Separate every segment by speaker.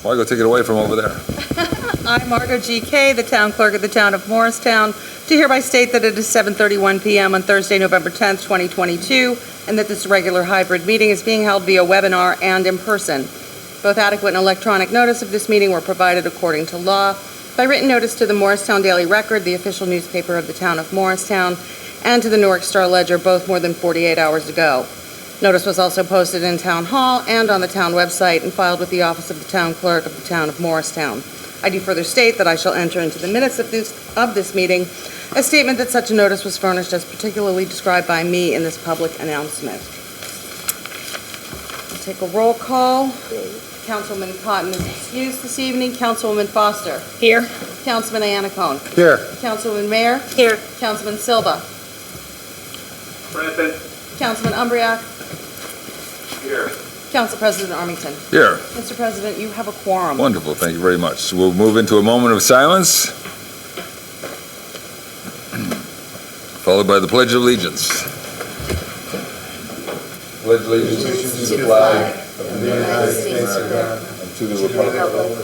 Speaker 1: Margo, take it away from over there.
Speaker 2: I'm Margo G.K., the town clerk of the town of Morristown, to hereby state that it is 7:31 p.m. on Thursday, November 10th, 2022, and that this regular hybrid meeting is being held via webinar and in person. Both adequate and electronic notice of this meeting were provided according to law by written notice to the Morristown Daily Record, the official newspaper of the town of Morristown, and to the Newark Star Ledger, both more than 48 hours ago. Notice was also posted in Town Hall and on the town website and filed with the office of the town clerk of the town of Morristown. I do further state that I shall enter into the minutes of this meeting a statement that such a notice was furnished as particularly described by me in this public announcement. I'll take a roll call. Councilman Cotton is excused this evening. Councilwoman Foster.
Speaker 3: Here.
Speaker 2: Councilman Iannacone.
Speaker 1: Here.
Speaker 2: Councilman Mayer.
Speaker 3: Here.
Speaker 2: Councilman Silva.
Speaker 4: Present.
Speaker 2: Councilman Umbriak.
Speaker 4: Here.
Speaker 2: Council President Armington.
Speaker 1: Here.
Speaker 2: Mr. President, you have a quorum.
Speaker 1: Wonderful. Thank you very much. We'll move into a moment of silence, followed by the Pledge of Allegiance. Pledge allegiance to the flag of the United States of America and to the republic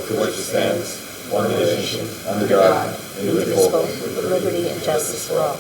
Speaker 1: for which it stands, one nation, under God, indivisible, with liberty and justice for all.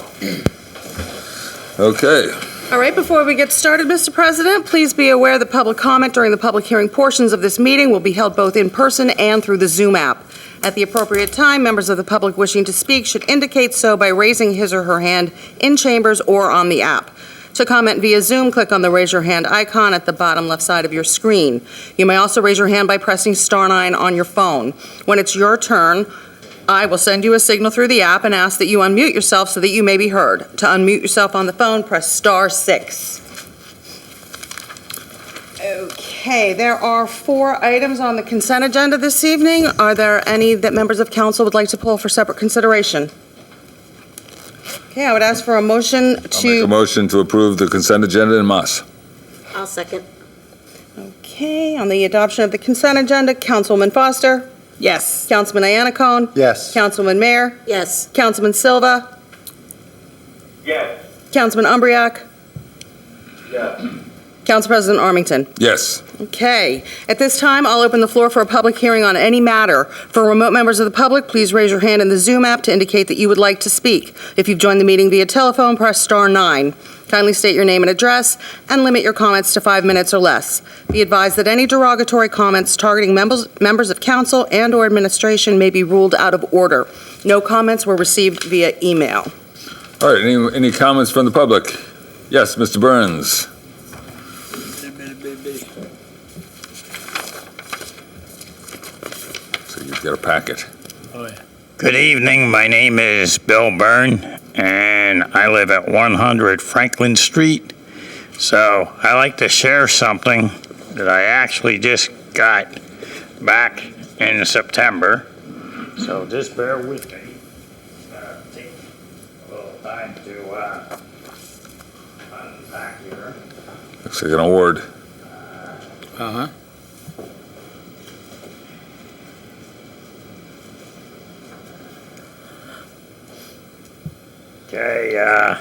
Speaker 1: Okay.
Speaker 2: All right, before we get started, Mr. President, please be aware that public comment during the public hearing portions of this meeting will be held both in person and through the Zoom app. At the appropriate time, members of the public wishing to speak should indicate so by raising his or her hand in chambers or on the app. To comment via Zoom, click on the raise your hand icon at the bottom left side of your screen. You may also raise your hand by pressing *9 on your phone. When it's your turn, I will send you a signal through the app and ask that you unmute yourself so that you may be heard. To unmute yourself on the phone, press *6. Okay, there are 4 items on the consent agenda this evening. Are there any that members of council would like to pull for separate consideration? Okay, I would ask for a motion
Speaker 1: I'll make a
Speaker 2: to...
Speaker 1: motion to approve the consent agenda en masse.
Speaker 3: I'll second.
Speaker 2: Okay, on the adoption of the consent agenda, Councilwoman Foster?
Speaker 3: Yes.
Speaker 2: Councilman Iannacone?
Speaker 5: Yes.
Speaker 2: Councilman Mayer?
Speaker 3: Yes.
Speaker 2: Councilman Silva?
Speaker 4: Yes.
Speaker 2: Councilman Umbriak?
Speaker 4: Yes.
Speaker 2: Council President Armington?
Speaker 1: Yes.
Speaker 2: Okay. At this time, I'll open the floor for a public hearing on any matter. For remote members of the public, please raise your hand in the Zoom app to indicate that you would like to speak. If you've joined the meeting via telephone, press *9. Kindly state your name and address and limit your comments to 5 minutes or less. Be advised that any derogatory comments targeting members of council and/or administration may be ruled out of order. No comments were received via email.
Speaker 1: All right, any comments from the public? Yes, Mr. Burns. So you've got a packet.
Speaker 6: Good evening. My name is Bill Byrne, and I live at 100 Franklin Street. So I like to share something that I actually just got back in September. So just bear with me. Take a little time to unpack here.
Speaker 1: Looks like an award.
Speaker 5: Uh-huh.
Speaker 6: Okay,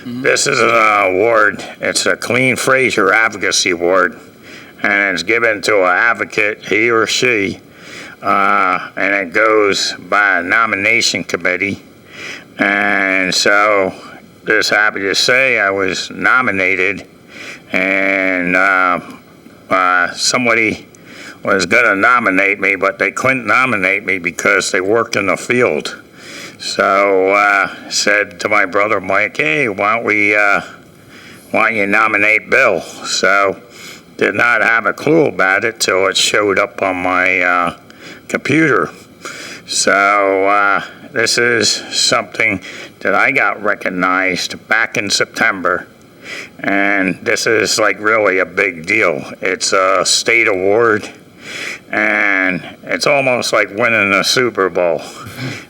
Speaker 6: this is an award. It's a Clean Fraser Advocacy Award, and it's given to an advocate, he or she, and it goes by a nomination committee. And so, just happy to say I was nominated, and somebody was going to nominate me, but they couldn't nominate me because they worked in the field. So said to my brother Mike, hey, why don't you nominate Bill? So did not have a clue about it till it showed up on my computer. So this is something that I got recognized back in September, and this is like really a big deal. It's a state award, and it's almost like winning a Super Bowl.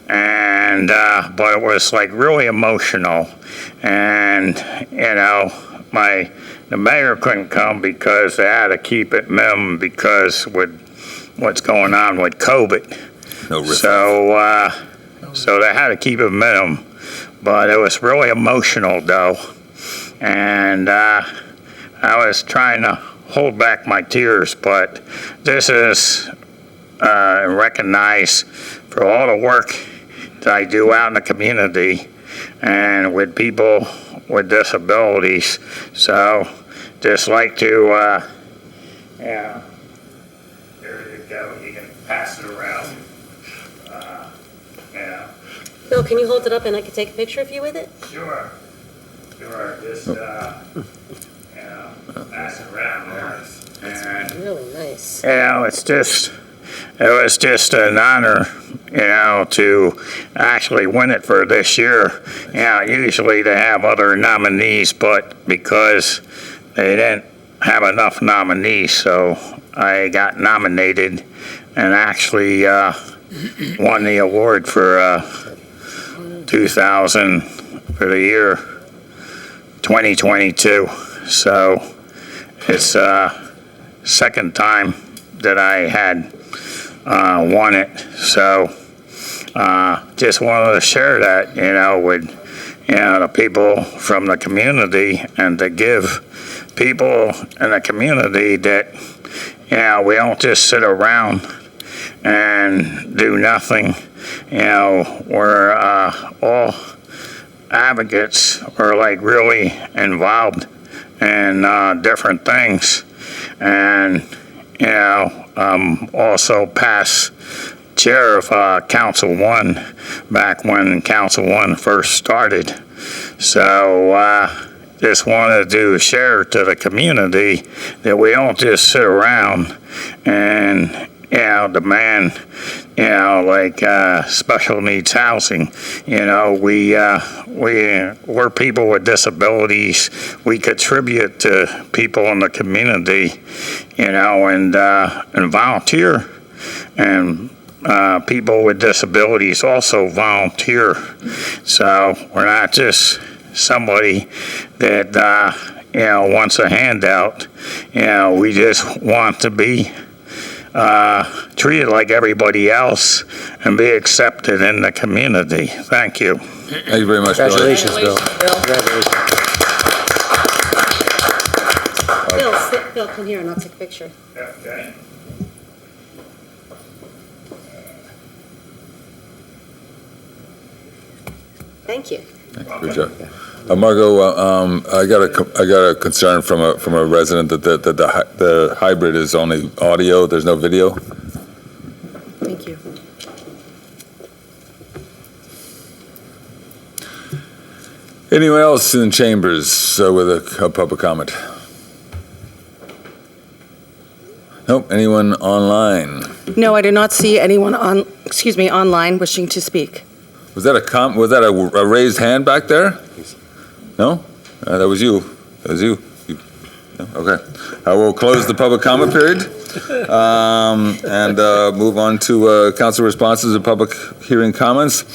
Speaker 6: And but it was like really emotional, and you know, the mayor couldn't come because they had to keep it minimum because with what's going on with COVID.
Speaker 1: No risk.
Speaker 6: So they had to keep it minimum, but it was really emotional though, and I was trying to hold back my tears, but this is recognized for all the work that I do out in the community and with people with disabilities. So just like to, yeah, there you go, you can pass it around. Yeah,
Speaker 3: Bill, can you hold it up and I can take a picture of you with it?
Speaker 6: sure, just, yeah, pass it around there. And
Speaker 3: Really nice.
Speaker 6: it was just an honor, to actually win it for this year. Usually they have other nominees, but because they didn't have enough nominees, so I got nominated and actually won the award for 2000 for the year 2022. So it's second time that I had won it. So just wanted to share that, with the people from the community, and to give people in the community that we don't just sit around and do nothing. We're all advocates. We're like really involved in different things. And also past chair of Council 1 back when Council 1 first started. So just wanted to share to the community that we don't just sit around and demand like special needs housing. We're people with disabilities. We contribute to people in the community, and volunteer. And people with disabilities also volunteer. So we're not just somebody that wants a handout. We just want to be treated like everybody else and be accepted in the community. Thank you.
Speaker 1: Thank you very much, Bill.
Speaker 5: Congratulations, Bill.
Speaker 3: Bill, come here and I'll take a picture.
Speaker 6: Okay.
Speaker 3: Thank you.
Speaker 1: Good job. Margot, I got a concern from a resident that the hybrid is only audio. There's no video.
Speaker 2: Thank you.
Speaker 1: Anyone else in chambers with a public comment? Nope. Anyone online?
Speaker 2: No, I do not see anyone online wishing to speak.
Speaker 1: Was that a raised hand back there? No? That was you. No? Okay. I will close the public comment period and move on to council responses and public hearing comments.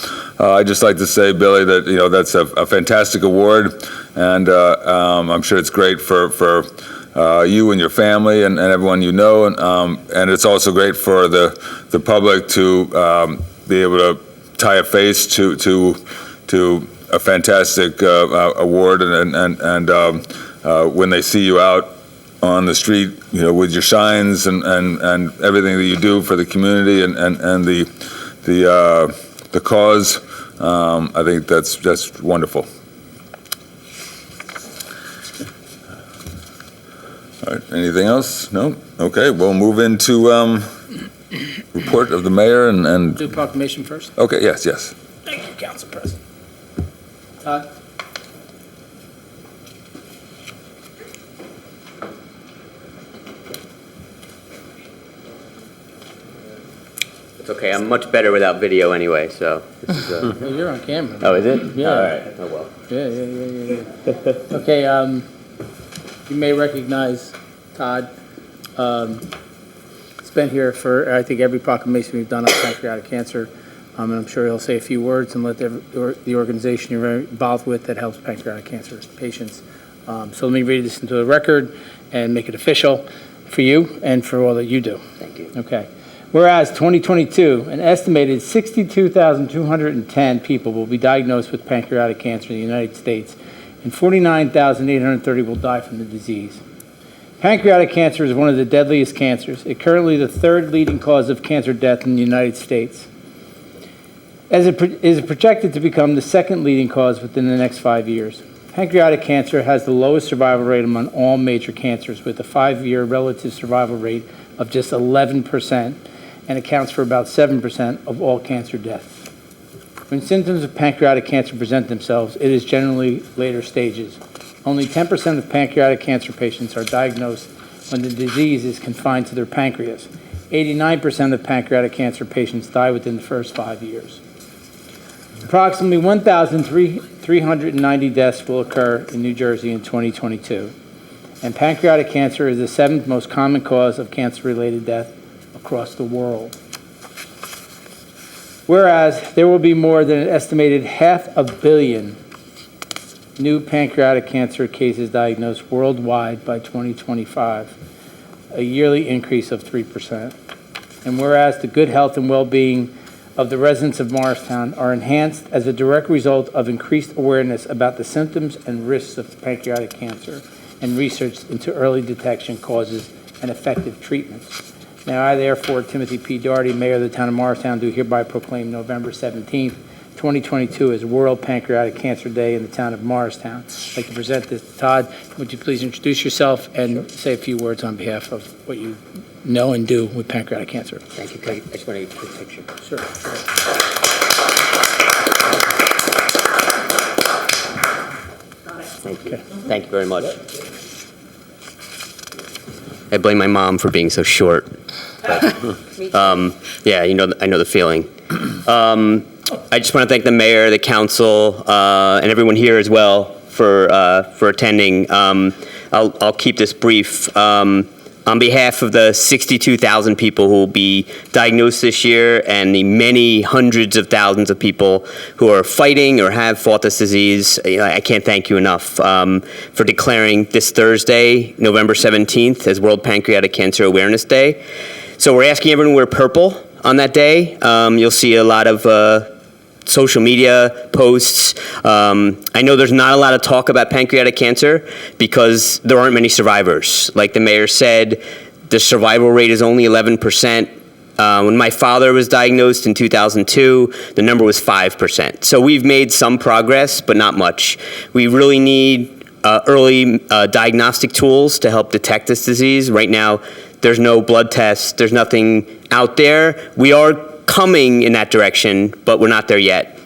Speaker 1: I'd just like to say, Billy, that that's a fantastic award, and I'm sure it's great for you and your family and everyone and it's also great for the public to be able to tie a face to a fantastic award, and when they see you out on the street, with your signs and everything that you do for the community and the cause, I think that's wonderful. All right, anything else? No? Okay, we'll move into report of the mayor and
Speaker 5: Do proclamation first.
Speaker 1: okay, yes.
Speaker 5: Thank you, Council President. Todd?
Speaker 7: It's okay, I'm much better without video anyway, so this is
Speaker 5: Well, you're on camera.
Speaker 7: Oh, is it?
Speaker 5: Yeah.
Speaker 7: All right, oh well.
Speaker 5: Yeah. Okay, you may recognize Todd. He's been here for, I think, every proclamation we've done on pancreatic cancer. And I'm sure he'll say a few words and let the organization you're very involved with that helps pancreatic cancer patients. So let me read this into the record and make it official for you and for all that you do.
Speaker 7: Thank you.
Speaker 5: Okay. Whereas 2022, an estimated 62,210 people will be diagnosed with pancreatic cancer in the United States, and 49,830 will die from the disease. Pancreatic cancer is one of the deadliest cancers. It's currently the third leading cause of cancer death in the United States. As it is projected to become the second leading cause within the next 5 years. Pancreatic cancer has the lowest survival rate among all major cancers, with a 5-year relative survival rate of just 11% and accounts for about 7% of all cancer deaths. When symptoms of pancreatic cancer present themselves, it is generally later stages. Only 10% of pancreatic cancer patients are diagnosed when the disease is confined to their pancreas. 89% of pancreatic cancer patients die within the first 5 years. Approximately 1,390 deaths will occur in New Jersey in 2022, and pancreatic cancer is the 7th most common cause of cancer-related death across the world. Whereas there will be more than an estimated 500 million new pancreatic cancer cases diagnosed worldwide by 2025, a yearly increase of 3%. And whereas the good health and well-being of the residents of Morristown are enhanced as a direct result of increased awareness about the symptoms and risks of pancreatic cancer and research into early detection, causes, and effective treatments. Now, I therefore, Timothy P. Doherty, Mayor of the Town of Morristown, do hereby proclaim November 17th, 2022 as World Pancreatic Cancer Day in the Town of Morristown. I'd like to present this to Todd. Would you please introduce yourself and say a few words on behalf of what you know and do with pancreatic cancer?
Speaker 7: Thank you. I just want to get a quick picture.
Speaker 5: Sure.
Speaker 7: Thank you. Thank you very much. I blame my mom for being so short. But, yeah, I know the feeling. I just want to thank the mayor, the council, and everyone here as well for attending. I'll keep this brief. On behalf of the 62,000 people who will be diagnosed this year and the many hundreds of thousands of people who are fighting or have fought this disease, I can't thank you enough for declaring this Thursday, November 17th, as World Pancreatic Cancer Awareness Day. So we're asking everyone to wear purple on that day. You'll see a lot of social media posts. I know there's not a lot of talk about pancreatic cancer because there aren't many survivors. Like the mayor said, the survival rate is only 11%. When my father was diagnosed in 2002, the number was 5%. So we've made some progress, but not much. We really need early diagnostic tools to help detect this disease. Right now, there's no blood tests. There's nothing out there. We are coming in that direction, but we're not there yet.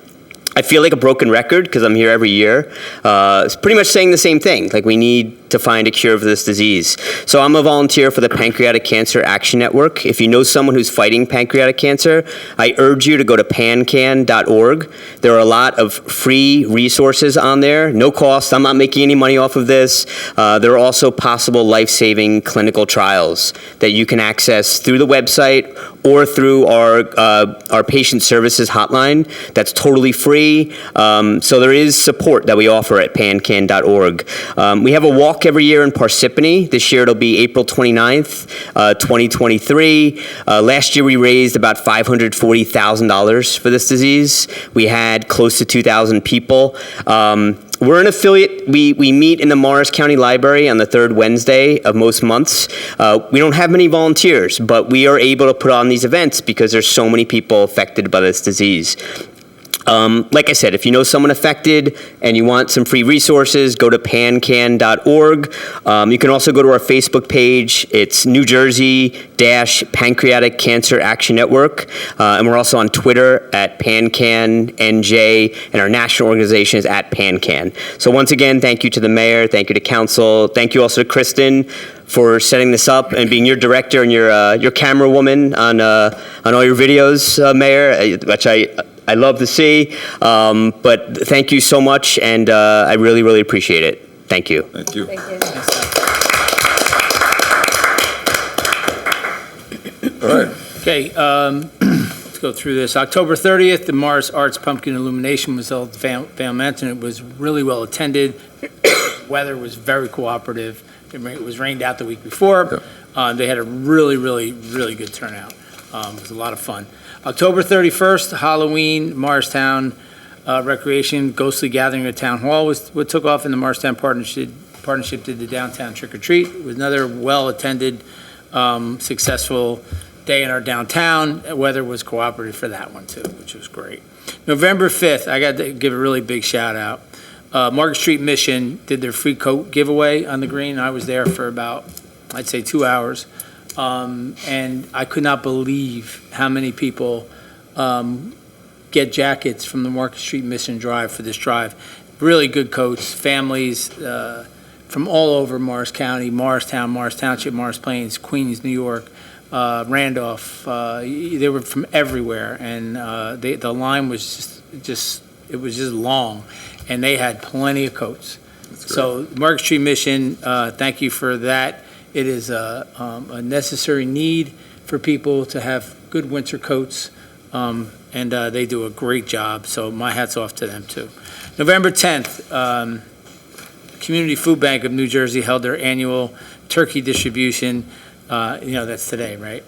Speaker 7: I feel like a broken record because I'm here every year. It's pretty much saying the same thing, like we need to find a cure for this disease. So I'm a volunteer for the Pancreatic Cancer Action Network. If you know someone who's fighting pancreatic cancer, I urge you to go to pancan.org. There are a lot of free resources on there, no cost. I'm not making any money off of this. There are also possible life-saving clinical trials that you can access through the website or through our patient services hotline. That's totally free. So there is support that we offer at pancan.org. We have a walk every year in Parsippany. This year it'll be April 29th, 2023. Last year we raised about $540,000 for this disease. We had close to 2,000 people. We're an affiliate. We meet in the Morris County Library on the third Wednesday of most months. We don't have many volunteers, but we are able to put on these events because there's so many people affected by this disease. Like I said, if you know someone affected and you want some free resources, go to pancan.org. You can also go to our Facebook page. It's New Jersey-Pancreatic Cancer Action Network. And we're also on Twitter at PanCanNJ, and our national organization is at PanCan. So once again, thank you to the mayor, thank you to council, thank you also to Kristen for setting this up and being your director and your camera woman on all your videos, Mayor, which I love to see, but thank you so much, and I really, really appreciate it. Thank you.
Speaker 1: Thank you.
Speaker 2: Thank you.
Speaker 1: All right.
Speaker 5: Okay, let's go through this. October 30th, the Morris Arts Pumpkin Illumination was held at Vale Mansion. It was really well attended. Weather was very cooperative. It was rained out the week before. They had a really, really, really good turnout. It was a lot of fun. October 31st, Halloween, Morristown Recreation Ghostly Gathering at Town Hall was what took off in the Morristown Partnership partnership did the downtown trick or treat. It was another well-attended, successful day in our downtown. Weather was cooperative for that one too, which was great. November 5th, I got to give a really big shout out. Market Street Mission did their free coat giveaway on the green. I was there for about, I'd say, 2 hours. And I could not believe how many people get jackets from the Market Street Mission Drive for this drive. Really good coats, families from all over Morris County, Morristown, Morris Township, Morris Plains, Queens, New York, Randolph. They were from everywhere, and the line was just it was just long, and they had plenty of coats. So Market Street Mission, thank you for that. It is a necessary need for people to have good winter coats, and they do a great job, so my hat's off to them too. November 10th, Community Food Bank of New Jersey held their annual turkey distribution. That's today, right?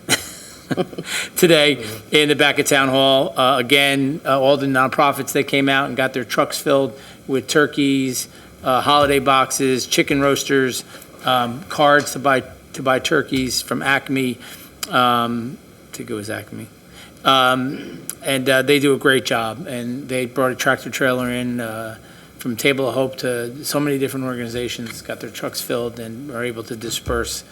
Speaker 5: Today in the back of Town Hall. Again, all the nonprofits that came out and got their trucks filled with turkeys, holiday boxes, chicken roasters, cards to buy turkeys from Acme. I think it was Acme. And they do a great job. And they brought a tractor trailer in from Table of Hope to so many different organizations, got their trucks filled, and are able to disperse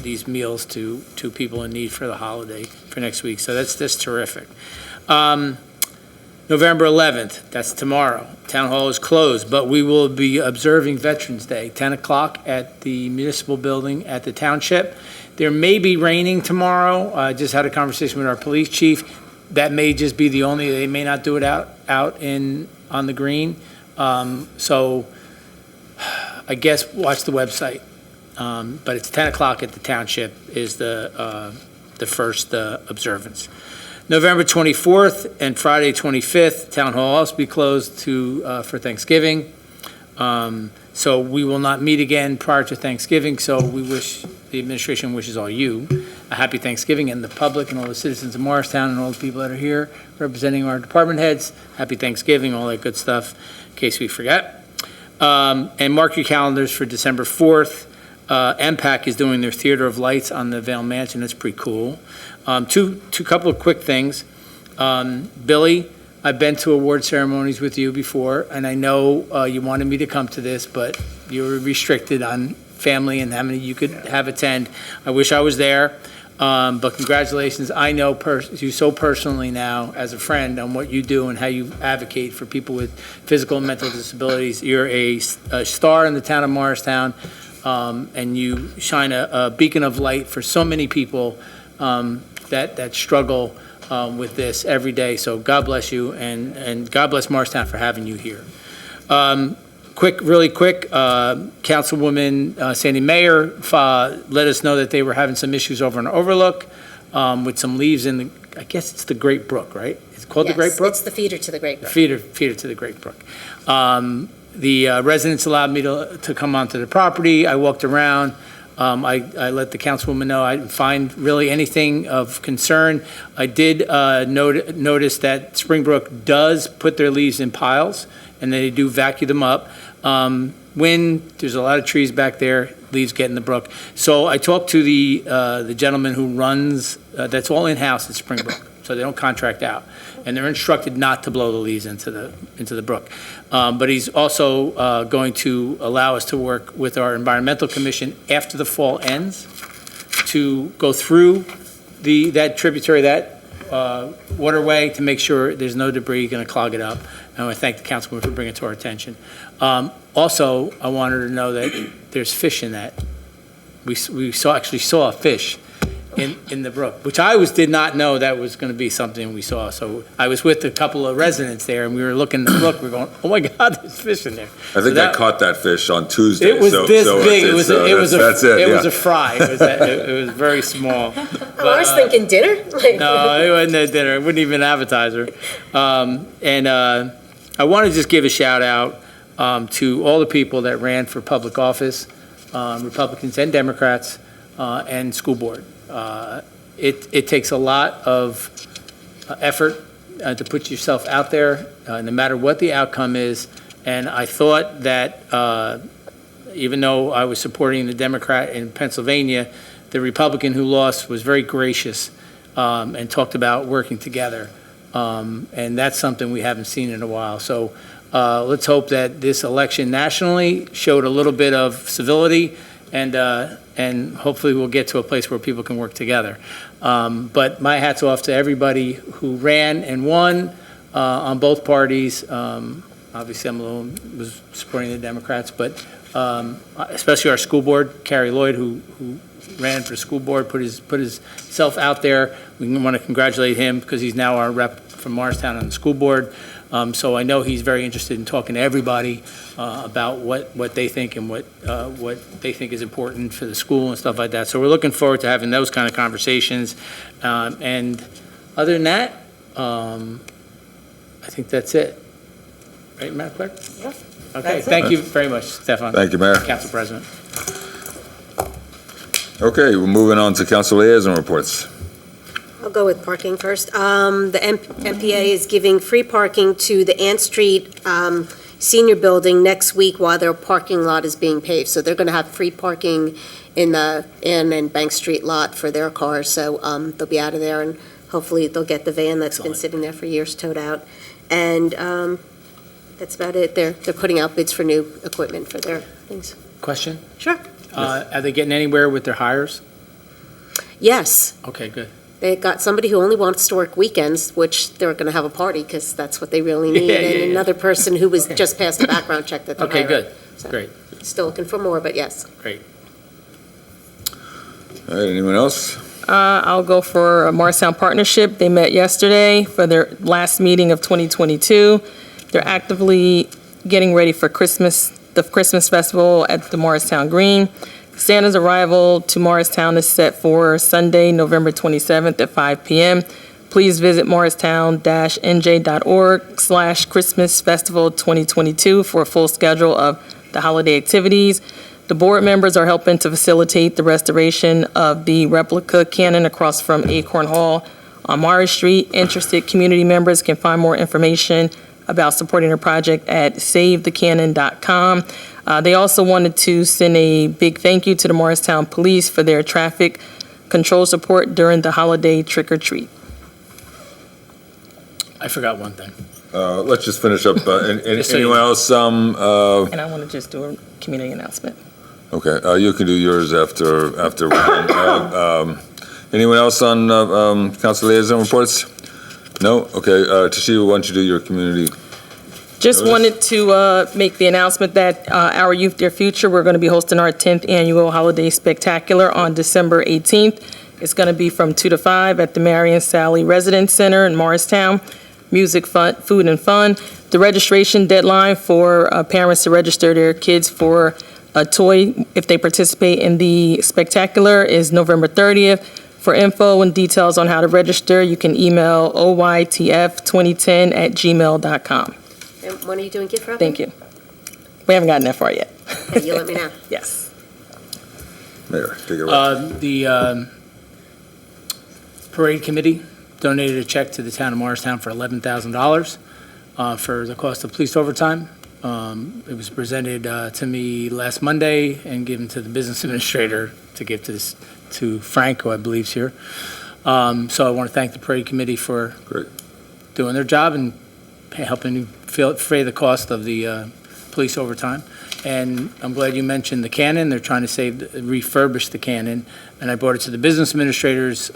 Speaker 5: these meals to people in need for the holiday for next week. So that's terrific. November 11th, that's tomorrow. Town Hall is closed, but we will be observing Veterans Day, 10 o'clock at the municipal building at the township. There may be raining tomorrow. I just had a conversation with our police chief. That may just be the only, they may not do it out on the green. So I guess watch the website. But it's 10 o'clock at the township is the first observance. November 24th and Friday 25th, Town Hall will also be closed for Thanksgiving. So we will not meet again prior to Thanksgiving, so the administration wishes all you a happy Thanksgiving, and the public and all the citizens of Morristown and all the people that are here representing our department heads, happy Thanksgiving, all that good stuff, in case we forget. And mark your calendars for December 4th. MPAC is doing their Theater of Lights on the Vail Mansion. That's pretty cool. Two couple of quick things. Billy, I've been to award ceremonies with you before, and I know you wanted me to come to this, but you were restricted on family and how many you could have attend. I wish I was there, but congratulations. I know you so personally now as a friend on what you do and how you advocate for people with physical and mental disabilities. You're a star in the town of Morristown. And you shine a beacon of light for so many people that struggle with this every day. So God bless you, and God bless Morristown for having you here. Really quick, Councilwoman Sandy Mayer let us know that they were having some issues over in Overlook with some leaves in I guess it's the Great Brook, right? It's called the Great Brook?
Speaker 3: It's the feeder to the Great Brook.
Speaker 5: Feeder to the Great Brook. The residents allowed me to come onto the property. I walked around. I let the councilwoman know I didn't find really anything of concern. I did notice that Springbrook does put their leaves in piles, and they do vacuum them up. Wind, there's a lot of trees back there, leaves get in the brook. So I talked to the gentleman who runs, that's all in-house at Springbrook, so they don't contract out. And they're instructed not to blow the leaves into the brook. But he's also going to allow us to work with our environmental commission after the fall ends to go through that tributary, that waterway, to make sure there's no debris going to clog it up. And I want to thank the councilman for bringing it to our attention. Also, I wanted to know that there's fish in that. We actually saw a fish in the brook, which I did not know that was going to be something we saw. So I was with a couple of residents there, and we were looking at the brook. We're going, oh my God, there's fish in there.
Speaker 1: I think I caught that fish on Tuesday.
Speaker 5: It was this big. It was a fry. It was very small.
Speaker 3: I was thinking dinner.
Speaker 5: No, it wasn't a dinner. It wasn't even an appetizer. And I want to just give a shout out to all the people that ran for public office, Republicans and Democrats, and school board. It takes a lot of effort to put yourself out there, no matter what the outcome is. And I thought that even though I was supporting the Democrat in Pennsylvania, the Republican who lost was very gracious and talked about working together. And that's something we haven't seen in a while. So let's hope that this election nationally showed a little bit of civility, and hopefully we'll get to a place where people can work together. But my hat's off to everybody who ran and won on both parties. Obviously, was supporting the Democrats, but especially our school board, Carrie Lloyd, who ran for school board, put himself out there. We want to congratulate him because he's now our rep from Morristown on the school board. So I know he's very interested in talking to everybody about what they think and what they think is important for the school and stuff like that. So we're looking forward to having those kind of conversations. And other than that, I think that's it. Right, Madam Clerk?
Speaker 2: Yeah,
Speaker 5: Okay,
Speaker 2: that's it.
Speaker 5: thank you very much, Stefan.
Speaker 1: Thank you, Mayor.
Speaker 5: Council President.
Speaker 1: Okay, we're moving on to council liaison reports.
Speaker 3: I'll go with parking first. The MPA is giving free parking to the Ann Street Senior Building next week while their parking lot is being paved. So they're going to have free parking in the Ann and Bank Street lot for their cars. So they'll be out of there, and hopefully they'll get the van that's been sitting there for years towed out. And that's about it. They're putting out bids for new equipment for their things.
Speaker 5: Question?
Speaker 3: Sure.
Speaker 5: Are they getting anywhere with their hires?
Speaker 3: Yes.
Speaker 5: Okay, good.
Speaker 3: They got somebody who only wants to work weekends, which they're going to have a party because that's what they really need.
Speaker 5: Yeah,
Speaker 3: And another person who was just passed a background check that they're
Speaker 5: Okay,
Speaker 3: hiring.
Speaker 5: good.
Speaker 3: So,
Speaker 5: Great,
Speaker 3: Still looking for more, but yes.
Speaker 5: great.
Speaker 1: All right, anyone else?
Speaker 8: I'll go for a Morristown Partnership. They met yesterday for their last meeting of 2022. They're actively getting ready for the Christmas Festival at the Morristown Green. Santa's arrival to Morristown is set for Sunday, November 27th at 5 p.m. Please visit morristown-nj.org/Christmas Festival 2022 for a full schedule of the holiday activities. The board members are helping to facilitate the restoration of the replica cannon across from Acorn Hall on Morris Street. Interested community members can find more information about supporting the project at savethecannon.com. They also wanted to send a big thank you to the Morristown Police for their traffic control support during the holiday trick-or-treat.
Speaker 5: I forgot one thing.
Speaker 1: Let's just finish up.
Speaker 5: Just so you
Speaker 1: Anyone else?
Speaker 8: And I want to just do a community announcement.
Speaker 1: Okay, you can do yours after. Anyone else on council liaison reports? No? Okay, Toshiba, why don't you do your community?
Speaker 8: Just
Speaker 1: Notice.
Speaker 8: wanted to make the announcement that our Youth Their Future, we're going to be hosting our 10th annual Holiday Spectacular on December 18th. It's going to be from 2 to 5 at the Marion Sally Residence Center in Morristown. Music, fun, food, and fun. The registration deadline for parents to register their kids for a toy if they participate in the spectacular is November 30th. For info and details on how to register, you can email oytf2010@gmail.com.
Speaker 3: And when are you doing gift wrapping?
Speaker 8: Thank you. We haven't gotten that far yet.
Speaker 3: Okay, you let me know.
Speaker 8: Yes.
Speaker 1: Mayor, take it away.
Speaker 5: The parade committee donated a check to the town of Morristown for $11,000 for the cost of police overtime. It was presented to me last Monday and given to the business administrator to give to Frank, who I believe is here. So I want to thank the parade committee for
Speaker 1: Great.
Speaker 5: doing their job and helping defray the cost of the police overtime. And I'm glad you mentioned the cannon. They're trying to refurbish the cannon. And I brought it to the business administrator's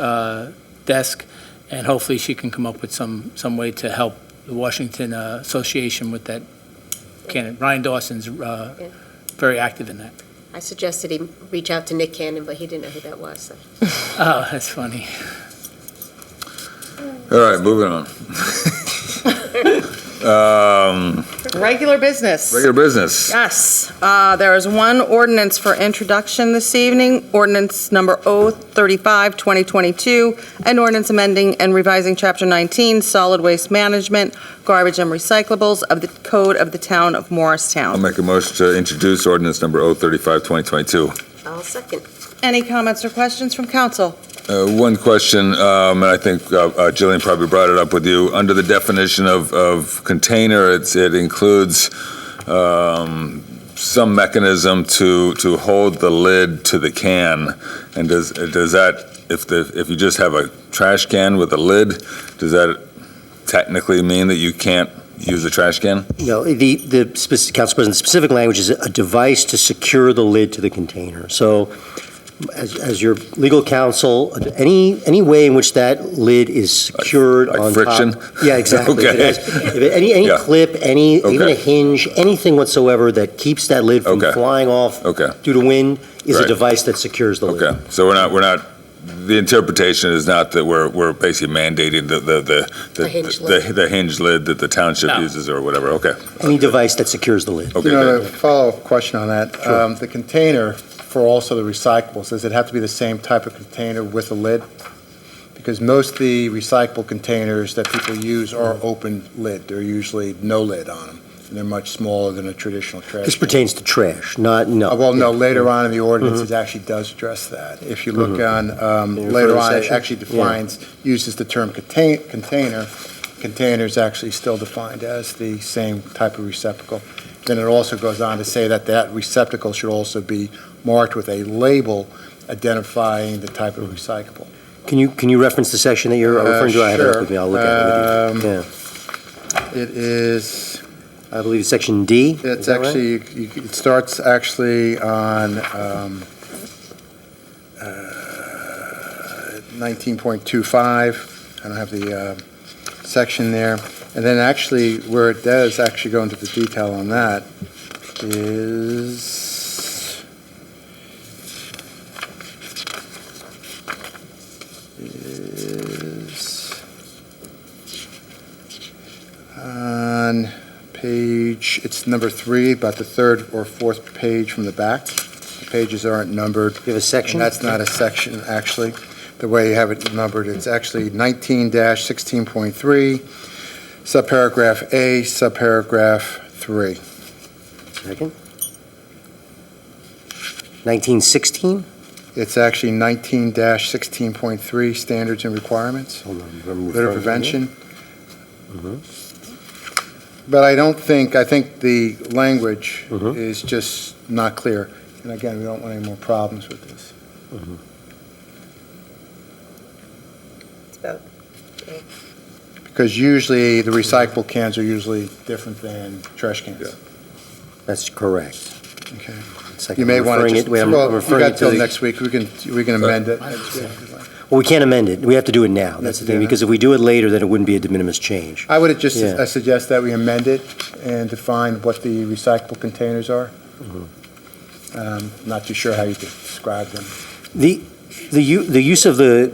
Speaker 5: desk, and hopefully she can come up with some way to help the Washington Association with that cannon. Ryan Dawson's very active in that.
Speaker 3: I suggested he reach out to Nick Cannon, but he didn't know who that was. So.
Speaker 5: Oh, that's funny.
Speaker 1: All right, moving on.
Speaker 2: Regular business.
Speaker 1: Regular business.
Speaker 2: Yes, there is one ordinance for introduction this evening, ordinance number 035, 2022, an ordinance amending and revising Chapter 19, Solid Waste Management, Garbage and Recyclables of the Code of the Town of
Speaker 1: I'll
Speaker 2: Morristown.
Speaker 1: make a motion to introduce ordinance number 035, 2022.
Speaker 3: I'll second.
Speaker 2: Any comments or questions from council?
Speaker 1: One question, and I think Jillian probably brought it up with you. Under the definition of container, it includes some mechanism to hold the lid to the can? And does that, if you just have a trash can with a lid, does that technically mean that you can't use a trash can?
Speaker 9: No, Council President, the specific language is a device to secure the lid to the container. So as your legal counsel, any way in which that lid is secured
Speaker 1: Like
Speaker 9: on
Speaker 1: friction?
Speaker 9: top. Yeah, exactly.
Speaker 1: Okay.
Speaker 9: If any
Speaker 1: Yeah.
Speaker 9: clip, even a
Speaker 1: Okay.
Speaker 9: hinge, anything whatsoever that keeps that lid from
Speaker 1: Okay.
Speaker 9: flying off
Speaker 1: Okay.
Speaker 9: due to wind is a
Speaker 1: Right.
Speaker 9: device that secures the lid.
Speaker 1: Okay, so we're not, the interpretation is not that we're basically mandating
Speaker 3: The hinge lid.
Speaker 1: the hinge lid that the township
Speaker 5: No.
Speaker 1: uses or whatever, okay.
Speaker 9: Any device that secures the lid.
Speaker 1: Okay,
Speaker 10: You know, a
Speaker 1: good.
Speaker 10: follow-up question on that. The container for also the recyclables, does it have to be the same type of container with a lid? Because most of the recyclable containers that people use are open lid. They're usually no lid on them, and they're much smaller than a traditional trash
Speaker 9: This
Speaker 10: can.
Speaker 9: pertains to trash, no.
Speaker 10: Well, no, later on in the ordinance, it actually does address that. If you look on,
Speaker 9: you refer to
Speaker 10: later
Speaker 9: the
Speaker 10: on, it
Speaker 9: section?
Speaker 10: actually defines, uses the term container. Container is actually still defined as the same type of receptacle. Then it also goes on to say that that receptacle should also be marked with a label identifying the type of recyclable.
Speaker 9: Can you reference the section that you're referring to? I have it up
Speaker 10: Sure.
Speaker 9: with me, I'll look at it with you.
Speaker 10: It is,
Speaker 9: Yeah. I believe it's section D.
Speaker 10: it's
Speaker 9: is that right?
Speaker 10: actually, it starts actually on 19.25. I don't have the section there. And then actually, where it does actually go into the detail on that is on page, it's number 3, about the third or fourth page from the back. The pages aren't numbered.
Speaker 9: You have a section?
Speaker 10: And that's not a section, actually. The way you have it numbered, it's actually 19-16.3, subparagraph A, subparagraph 3.
Speaker 9: Second. 1916?
Speaker 10: It's actually 19-16.3, standards and requirements,
Speaker 9: Hold on, I'm
Speaker 10: litter
Speaker 9: referring to it.
Speaker 10: prevention. But I think the language
Speaker 9: Mhm.
Speaker 10: is just not clear. And again, we don't want any more problems with this.
Speaker 3: It's about
Speaker 10: Because usually, the recyclable cans are usually different than trash cans.
Speaker 9: That's correct.
Speaker 10: Okay.
Speaker 9: Second,
Speaker 10: You may
Speaker 9: I'm
Speaker 10: want to
Speaker 9: referring
Speaker 10: just,
Speaker 9: it- wait, I'm
Speaker 10: well, you
Speaker 9: referring
Speaker 10: got
Speaker 9: it to
Speaker 10: till
Speaker 9: the-
Speaker 10: next week, we can amend it next week.
Speaker 9: Well, we can't amend it. We have to do it now. That's the thing,
Speaker 10: Yeah.
Speaker 9: because if we do it later, then it wouldn't be a de minimis change.
Speaker 10: I would just
Speaker 9: Yeah.
Speaker 10: suggest that we amend it and define what the recyclable containers are. Not too sure how you could describe them.
Speaker 9: The use of the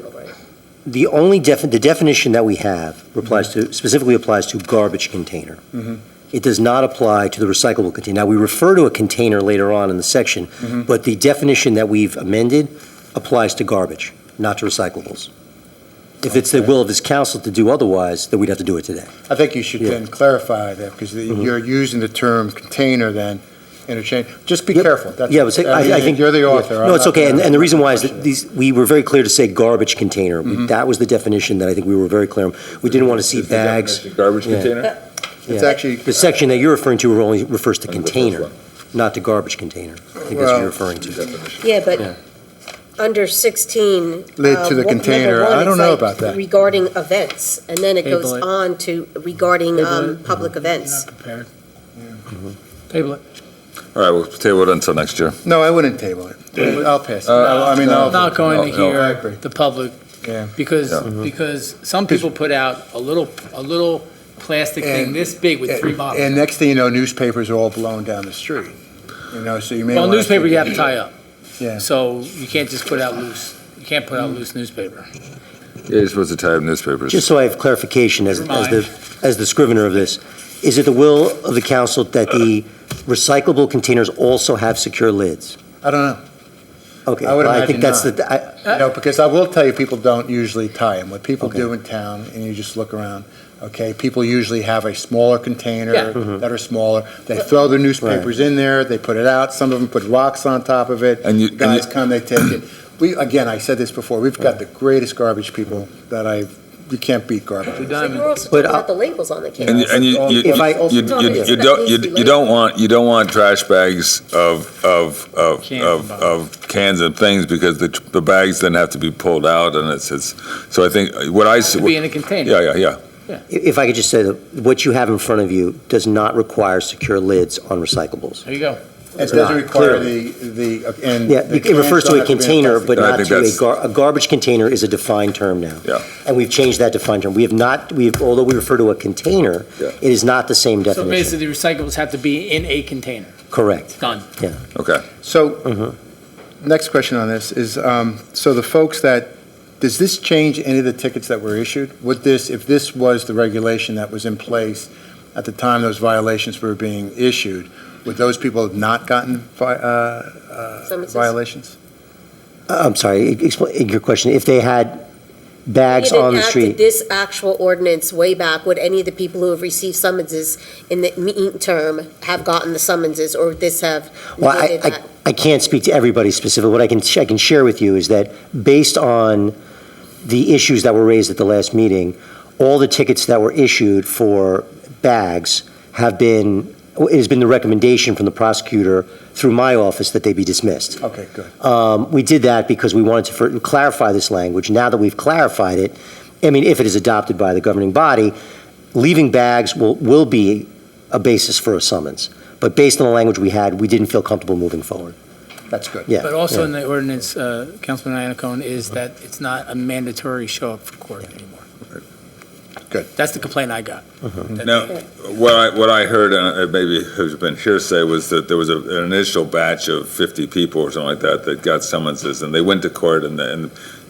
Speaker 9: definition that we have specifically applies to garbage container. It does not apply to the recyclable container. Now, we refer to a container later on in the section, but the definition that we've amended applies to garbage, not to recyclables. If it's the will of this council to do otherwise, then we'd have to do it today.
Speaker 10: I think you should
Speaker 9: Yeah.
Speaker 10: then clarify that, because you're using the term container then interchange. Just be
Speaker 9: Yep.
Speaker 10: careful. That's-
Speaker 9: Yeah, but I think.
Speaker 10: You're the author.
Speaker 9: No, it's okay, and the reason why is
Speaker 10: that
Speaker 9: that we were very clear to say garbage container. That was the definition that I think we were very clear on. We didn't want to see
Speaker 1: Is the
Speaker 9: bags.
Speaker 1: definition Garbage
Speaker 9: Yeah.
Speaker 1: container?
Speaker 10: It's
Speaker 9: Yeah.
Speaker 10: actually,
Speaker 9: The section that you're referring to only refers to
Speaker 1: I think the first
Speaker 9: container,
Speaker 1: one.
Speaker 9: not to garbage container. I think that's what you're referring to.
Speaker 3: Yeah,
Speaker 9: Yeah.
Speaker 3: but under 16.
Speaker 10: Lid to the
Speaker 3: number
Speaker 10: container.
Speaker 3: one,
Speaker 10: I don't
Speaker 3: it's
Speaker 10: know
Speaker 3: like
Speaker 10: about that.
Speaker 3: Regarding events, and then it goes
Speaker 5: Table it.
Speaker 3: on to regarding public events.
Speaker 5: Prepared. Table it.
Speaker 1: All right, we'll table it until next year.
Speaker 10: no, I wouldn't table it. I'll pass it. I'll.
Speaker 5: Not going to
Speaker 1: no,
Speaker 10: I
Speaker 5: hear
Speaker 10: agree.
Speaker 5: the public,
Speaker 10: Yeah.
Speaker 5: because,
Speaker 1: Yeah.
Speaker 5: because some people put out a little plastic thing
Speaker 10: And-
Speaker 5: this big with 3 bottles.
Speaker 10: And next thing you know, newspapers are all blown down the street. So you may
Speaker 5: Well,
Speaker 10: want to.
Speaker 5: newspaper you have to tie up,
Speaker 10: Yeah.
Speaker 5: so you can't just put out loose, you can't put out loose newspaper.
Speaker 1: Yeah, you're supposed to tie up newspapers.
Speaker 9: Just so I have clarification as the scrivener of this, is it the will of the council that the recyclable containers also have secure lids?
Speaker 10: I don't know.
Speaker 9: Okay,
Speaker 10: I would
Speaker 9: well, I think
Speaker 10: imagine
Speaker 9: that's the,
Speaker 10: Because I will tell you, people don't usually tie them. What people
Speaker 9: Okay.
Speaker 10: do in town, and you just look around, okay, people usually have a smaller container
Speaker 5: Yeah.
Speaker 10: that are smaller. They throw their newspapers in there, they put it out, some of them put rocks on top of it.
Speaker 1: And you-
Speaker 10: Guys come, they take it. Again, I said this before, we've got the greatest garbage people that I've you can't beat garbage.
Speaker 5: We've
Speaker 3: So
Speaker 5: done
Speaker 3: you're also
Speaker 9: But,
Speaker 3: talking about the labels on the
Speaker 1: And
Speaker 3: cans.
Speaker 1: you, and you,
Speaker 9: If I-
Speaker 1: you don't want trash bags of cans and things because the bags then have to be pulled out and it's, so I think what I.
Speaker 5: To be in a container.
Speaker 1: Yeah.
Speaker 9: If I could just say that what you have in front of you does not require secure lids on recyclables.
Speaker 5: There you go.
Speaker 10: It doesn't require
Speaker 9: Clearly.
Speaker 10: and.
Speaker 9: Yeah,
Speaker 10: the
Speaker 9: it refers
Speaker 10: cans
Speaker 9: to
Speaker 10: don't
Speaker 9: a
Speaker 10: have be in
Speaker 9: container,
Speaker 10: plastic.
Speaker 9: but
Speaker 1: I
Speaker 9: not
Speaker 1: think
Speaker 9: to
Speaker 1: that's-
Speaker 9: a garbage container is a defined term now.
Speaker 1: Yeah.
Speaker 9: And we've changed that defined term. We have not, although we refer to a container,
Speaker 1: Yeah.
Speaker 9: it is not the same
Speaker 5: So
Speaker 9: definition.
Speaker 5: basically, the recyclables have to be in a container.
Speaker 9: Correct.
Speaker 5: Done.
Speaker 1: Okay.
Speaker 10: So, next question on this is, so the folks does this change any of the tickets that were issued? Would this, if this was the regulation that was in place at the time those violations were being issued, would those people have not gotten
Speaker 3: Summonses?
Speaker 10: violations?
Speaker 9: I'm sorry, explain your question. If they had bags on the
Speaker 3: If
Speaker 9: street.
Speaker 3: it enacted this actual ordinance way back, would any of the people who have received summonses in the meantime have gotten the summonses, or would this have
Speaker 9: Well,
Speaker 3: negated that?
Speaker 9: I can't speak to everybody specifically. What I can share with you is that based on the issues that were raised at the last meeting, all the tickets that were issued for bags it has been the recommendation from the prosecutor through my office that they be dismissed.
Speaker 10: Okay, good.
Speaker 9: We did that because we wanted to clarify this language. Now that we've clarified it, I mean, if it is adopted by the governing body, leaving bags will be a basis for a summons. But based on the language we had, we didn't feel comfortable moving forward.
Speaker 10: That's good.
Speaker 9: Yeah.
Speaker 5: But also
Speaker 9: yeah.
Speaker 5: in the ordinance, Councilman Iannacone, is that it's not a mandatory show up for court anymore.
Speaker 10: Good.
Speaker 5: That's the complaint I got. That
Speaker 1: Now,
Speaker 5: they-
Speaker 1: what I heard, and it maybe has been hearsay, was that there was an initial batch of 50 people or something like that got summonses, and they went to court, and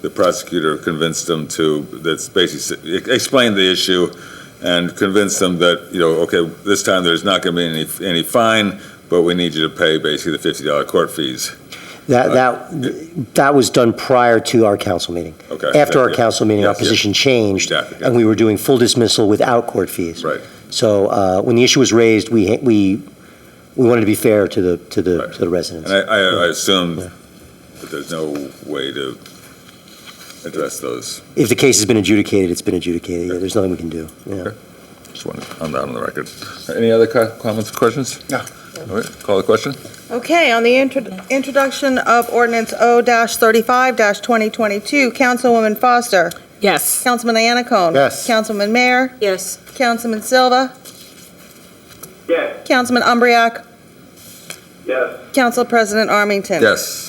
Speaker 1: the prosecutor convinced them that's basically explained the issue and convinced them that, okay, this time there's not going to be any fine, but we need you to pay basically the $50 court fees.
Speaker 9: That was done prior to our council meeting.
Speaker 1: Okay.
Speaker 9: After our
Speaker 1: Yeah.
Speaker 9: council meeting, our
Speaker 1: Yes, yes.
Speaker 9: position changed,
Speaker 1: Exactly, yeah.
Speaker 9: and we were doing full dismissal without court fees.
Speaker 1: Right.
Speaker 9: So when the issue was raised, we wanted to be fair to the residents.
Speaker 1: And I assume that there's no way to address those.
Speaker 9: If the case has been adjudicated, it's been adjudicated. Yeah, there's nothing we can do. Yeah.
Speaker 1: Okay. Just wanted on that on the record. Any other comments or questions?
Speaker 10: No.
Speaker 1: All right, call the question.
Speaker 2: Okay, on the introduction of ordinance O-35-2022, Councilwoman Foster.
Speaker 8: Yes.
Speaker 2: Councilman Iannacone.
Speaker 10: Yes.
Speaker 2: Councilman Mayor.
Speaker 3: Yes.
Speaker 2: Councilman Silva.
Speaker 4: Yes.
Speaker 2: Councilman Umbriak.
Speaker 4: Yes.
Speaker 2: Council President Armington.
Speaker 1: Yes.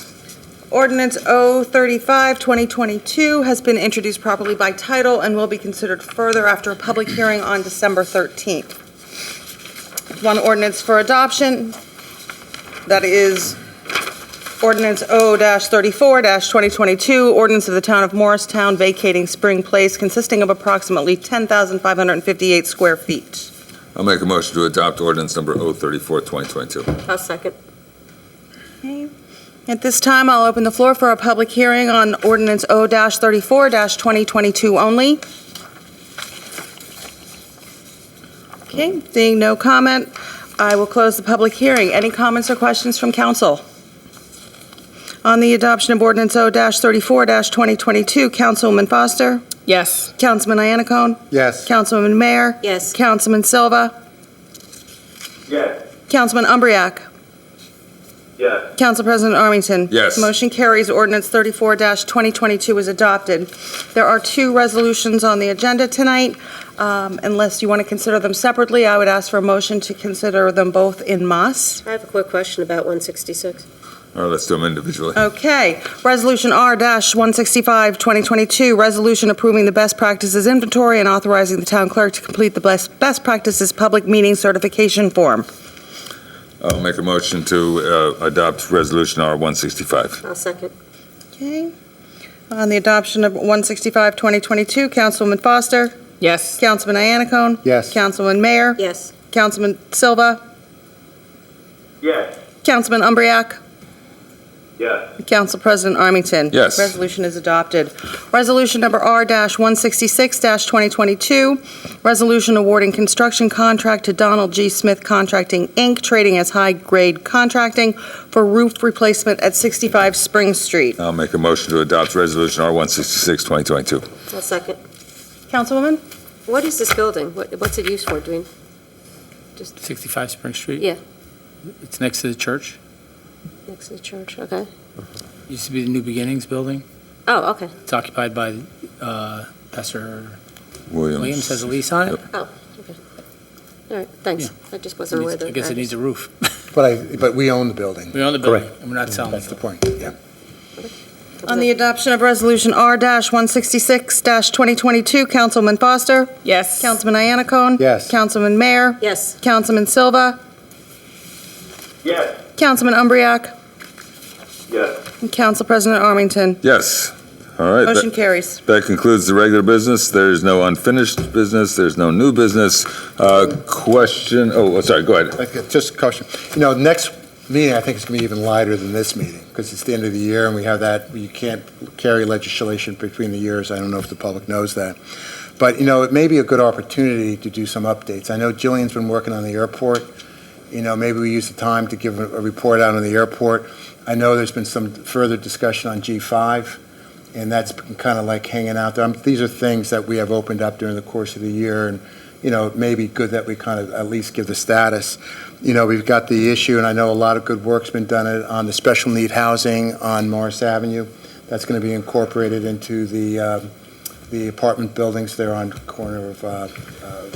Speaker 2: Ordinance O-35-2022 has been introduced properly by title and will be considered further after a public hearing on December 13th. One ordinance for adoption, that is ordinance O-34-2022, ordinance of the Town of Morristown vacating Spring Place consisting of approximately 10,558 square feet.
Speaker 1: I'll make a motion to adopt ordinance number O-34-2022.
Speaker 3: I'll second.
Speaker 2: Okay. At this time, I'll open the floor for a public hearing on ordinance O-34-2022 only. Okay, seeing no comment, I will close the public hearing. Any comments or questions from council? On the adoption of ordinance O-34-2022, Councilwoman Foster,
Speaker 8: Yes.
Speaker 2: Councilman Iannacone,
Speaker 10: Yes.
Speaker 2: Councilwoman Mayor,
Speaker 3: Yes.
Speaker 2: Councilman Silva,
Speaker 4: Yes.
Speaker 2: Councilman Umbriak,
Speaker 4: Yes.
Speaker 2: Council President Armington.
Speaker 1: Yes.
Speaker 2: Motion carries. Ordinance 34-2022 is adopted. There are two resolutions on the agenda tonight. Unless you want to consider them separately, I would ask for a motion to consider them both en masse.
Speaker 3: I have a quick question about 166.
Speaker 1: All right, let's do them individually.
Speaker 2: Okay. Resolution R-165-2022, resolution approving the best practices inventory and authorizing the town clerk to complete the best practices public meeting certification form.
Speaker 1: I'll make a motion to adopt resolution R-165.
Speaker 3: I'll second.
Speaker 2: Okay. On the adoption of 165-2022, Councilwoman Foster,
Speaker 8: Yes.
Speaker 2: Councilman Iannacone,
Speaker 10: Yes.
Speaker 2: Councilman Mayor,
Speaker 3: Yes.
Speaker 2: Councilman Silva,
Speaker 4: Yes.
Speaker 2: Councilman Umbriak,
Speaker 4: Yes.
Speaker 2: Council President Armington.
Speaker 1: Yes.
Speaker 2: Resolution is adopted. Resolution number R-166-2022, resolution awarding construction contract to Donald G. Smith Contracting, Inc., trading as high-grade contracting for roof replacement at 65 Spring Street.
Speaker 1: I'll make a motion to adopt resolution R-166-2022.
Speaker 3: I'll second.
Speaker 2: Councilwoman?
Speaker 3: What is this building? What's it used for? Doing,
Speaker 5: 65 Spring Street.
Speaker 3: yeah,
Speaker 5: It's next to the church.
Speaker 3: next to the church, okay.
Speaker 5: Used to be the New Beginnings building.
Speaker 3: Oh, okay.
Speaker 5: It's occupied by Pastor
Speaker 1: Williams.
Speaker 5: Williams has a lease on it.
Speaker 3: Oh, okay. All right, thanks. I just wasn't aware that.
Speaker 5: I guess it needs a roof.
Speaker 10: But we own the building.
Speaker 5: We own the building,
Speaker 9: Correct.
Speaker 5: and we're not selling
Speaker 10: That's the
Speaker 5: it.
Speaker 10: point, yeah.
Speaker 2: On the adoption of Resolution R-166-2022, Councilman Foster?
Speaker 8: Yes.
Speaker 2: Councilman Iannacone?
Speaker 10: Yes.
Speaker 2: Councilman Mayor?
Speaker 3: Yes,
Speaker 2: Councilman Silva?
Speaker 4: Yes.
Speaker 2: Councilman Umbriak?
Speaker 4: Yes.
Speaker 2: And Council President Armington?
Speaker 1: Yes. All right.
Speaker 2: Motion carries.
Speaker 1: That concludes the regular business. There's no unfinished business. There's no new business. Question, sorry, go ahead.
Speaker 10: Okay, just a question. Next meeting, I think it's going to be even lighter than this meeting, because it's the end of the year, and we have that, you can't carry legislation between the years. I don't know if the public knows that. But, it may be a good opportunity to do some updates. I know Jillian's been working on the airport. Maybe we use the time to give a report out on the airport. I know there's been some further discussion on G5, and that's been kind of like hanging out there. These are things that we have opened up during the course of the year, and, it may be good that we kind of at least give the status. We've got the issue, and I know a lot of good work's been done on the special need housing on Morris Avenue. That's going to be incorporated into the apartment buildings there on the corner of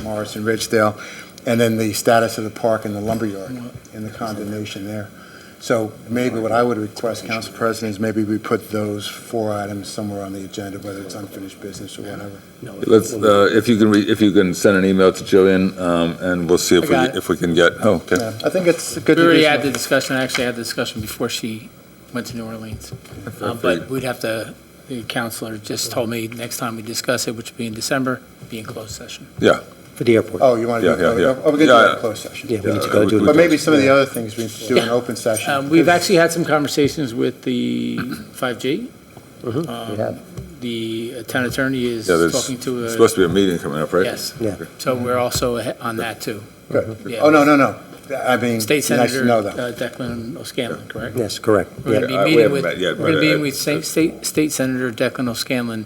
Speaker 10: Morris and Ridgedale, and then the status of the park and the lumberyard and the condemnation there. So maybe what I would request, Council President, is maybe we put those 4 items somewhere on the agenda, whether it's unfinished business or whatever.
Speaker 1: Let's, if you can send an email to Jillian, and we'll see
Speaker 5: I got it.
Speaker 1: if we can get, okay.
Speaker 10: Yeah, I think it's good
Speaker 5: We
Speaker 10: to
Speaker 5: already
Speaker 10: do
Speaker 5: had the
Speaker 10: some-
Speaker 5: discussion, I actually had the discussion before she went to New Orleans. But we'd have to, the counselor just told me next time we discuss it, which will be in December, be in closed session.
Speaker 1: Yeah.
Speaker 9: For the airport.
Speaker 10: Oh, you want to do
Speaker 1: Yeah,
Speaker 10: it?
Speaker 1: yeah.
Speaker 10: Oh, we're going to do
Speaker 1: Yeah.
Speaker 10: it in closed session.
Speaker 9: Yeah, we need to go do it.
Speaker 10: But maybe some of the other things we do in open session.
Speaker 5: We've actually had some conversations with the 5G.
Speaker 9: We have.
Speaker 5: The town attorney is
Speaker 1: Yeah, there's
Speaker 5: talking to a,
Speaker 1: supposed to be a meeting coming up, right?
Speaker 5: yes.
Speaker 9: Yeah.
Speaker 5: So we're also on that, too.
Speaker 10: Good.
Speaker 5: Yeah.
Speaker 10: Oh, no. I mean,
Speaker 5: State
Speaker 10: nice to know
Speaker 5: Senator
Speaker 10: that.
Speaker 5: Declan O'Scanlan, correct?
Speaker 9: Yes, correct.
Speaker 5: We're going to
Speaker 1: Yeah,
Speaker 5: be
Speaker 1: we
Speaker 5: meeting
Speaker 1: haven't
Speaker 5: with,
Speaker 1: met yet,
Speaker 5: we're going to be
Speaker 1: but,
Speaker 5: meeting with State Senator Declan O'Scanlan.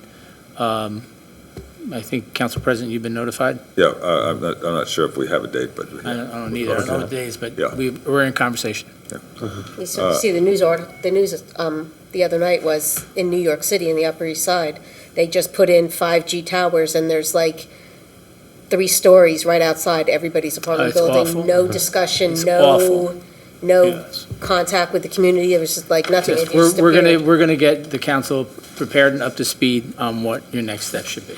Speaker 5: I think, Council President, you've been notified?
Speaker 1: Yeah, I'm not sure if we have a date, but.
Speaker 5: I don't either, I don't know what days, but
Speaker 1: Yeah.
Speaker 5: we're in conversation.
Speaker 3: you see the news the other night was in New York City in the Upper East Side. They just put in 5G towers, and there's like 3 stories right outside everybody's apartment
Speaker 5: it's
Speaker 3: building.
Speaker 5: awful.
Speaker 3: No discussion,
Speaker 5: It's awful.
Speaker 3: no
Speaker 5: Yes.
Speaker 3: contact with the community. There was just like nothing.
Speaker 5: Yes,
Speaker 3: It just
Speaker 5: we're going
Speaker 3: appeared.
Speaker 5: to, we're going to get the council prepared and up to speed on what your next step should be.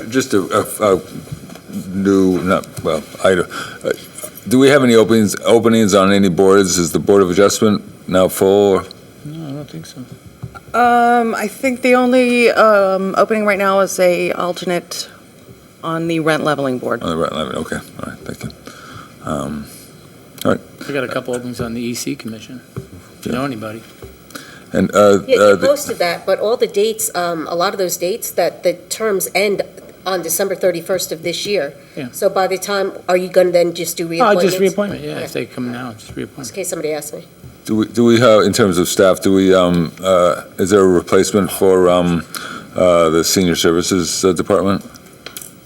Speaker 1: Just a new, do we have any openings on any boards? Is the Board of Adjustment now full?
Speaker 5: No, I don't think so.
Speaker 2: I think the only opening right now is a alternate on the rent leveling board.
Speaker 1: On the right line, okay, all right, thank you.
Speaker 5: We got a couple openings on the EC Commission, if you know anybody.
Speaker 1: And,
Speaker 3: Yeah, they posted that, but all the dates, a lot of those dates, that the terms end on December 31st of this year.
Speaker 5: Yeah.
Speaker 3: So by the time, are you going to then just do
Speaker 5: Oh,
Speaker 3: reappointments?
Speaker 5: just reappointment, yeah,
Speaker 3: Okay.
Speaker 5: if they come now, just
Speaker 3: Just
Speaker 5: reappointment.
Speaker 3: in case somebody asks me.
Speaker 1: do we have, in terms of staff, is there a replacement for the Senior Services Department?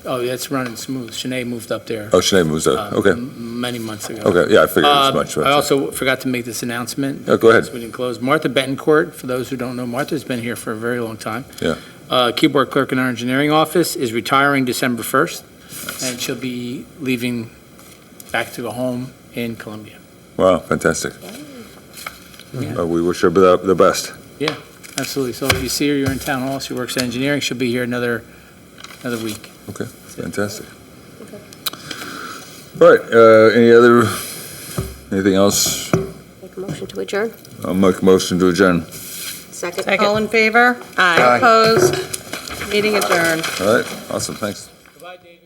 Speaker 5: Oh, that's running smooth. Shanae moved up there.
Speaker 1: Oh, Sinead moves up, okay,
Speaker 5: Many months ago.
Speaker 1: okay, yeah, I figured as much.
Speaker 5: I also forgot to make this announcement.
Speaker 1: Oh, go ahead.
Speaker 5: because we didn't close. Martha Betancourt, for those who don't know, Martha's been here for a very long time.
Speaker 1: Yeah.
Speaker 5: Keyboard clerk in our engineering office, is retiring December 1st, and she'll be leaving back to go home in Columbia.
Speaker 1: Wow, fantastic.
Speaker 5: Yeah.
Speaker 1: We wish her the best.
Speaker 5: Absolutely. So if you see her, you're in town hall, she works in engineering, she'll be here another week.
Speaker 1: Okay, fantastic. All right, anything else?
Speaker 3: Make a motion to adjourn?
Speaker 1: I'll make a motion to adjourn.
Speaker 3: Second?
Speaker 2: All in favor?
Speaker 10: Aye.
Speaker 2: Opposed? Meeting adjourned.
Speaker 1: All right, awesome, thanks.
Speaker 5: Goodbye, David.